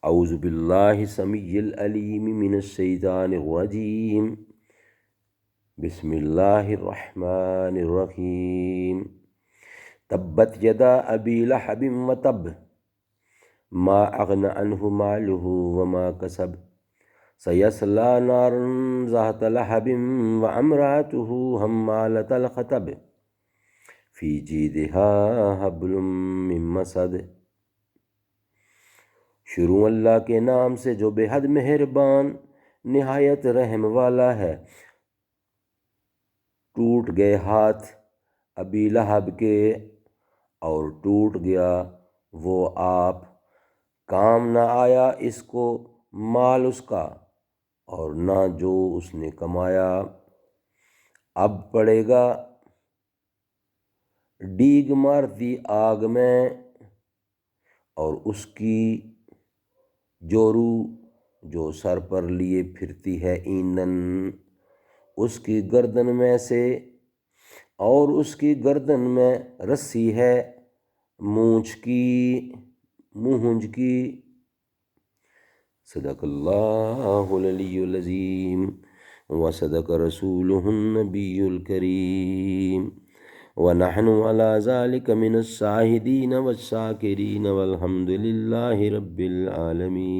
اعوذ باللہ السمیع العلیم من الشیطان الرجیم، بسم اللہ الرحمن الرحیم۔ تبت یدا ابی لہب وتب، ما اغنی عنہ مالہ وما کسب، سیصلی نارا ذات لہب وامرأتہ حمالۃ الحطب، فی جیدہا حبل من مسد۔ شروع اللہ کے نام سے جو بے حد مہربان نہایت رحم والا ہے۔ ٹوٹ گئے ہاتھ ابی لہب کے اور ٹوٹ گیا وہ آپ، کام نہ آیا اس کو مال اس کا اور نہ جو اس نے کمایا۔ اب پڑے گا ڈیگ مارتی آگ میں، اور اس کی جورو جو سر پر لیے پھرتی ہے ایندھن، اس کی گردن میں سے، اور اس کی گردن میں رسی ہے مونچھ کی، مہنج کی۔ صدق اللہ العلی العظیم وصدق رسولہ النبی الکریم، ونحن علی ذلک من الشاہدین والشاکرین والحمد للہ رب العالمین۔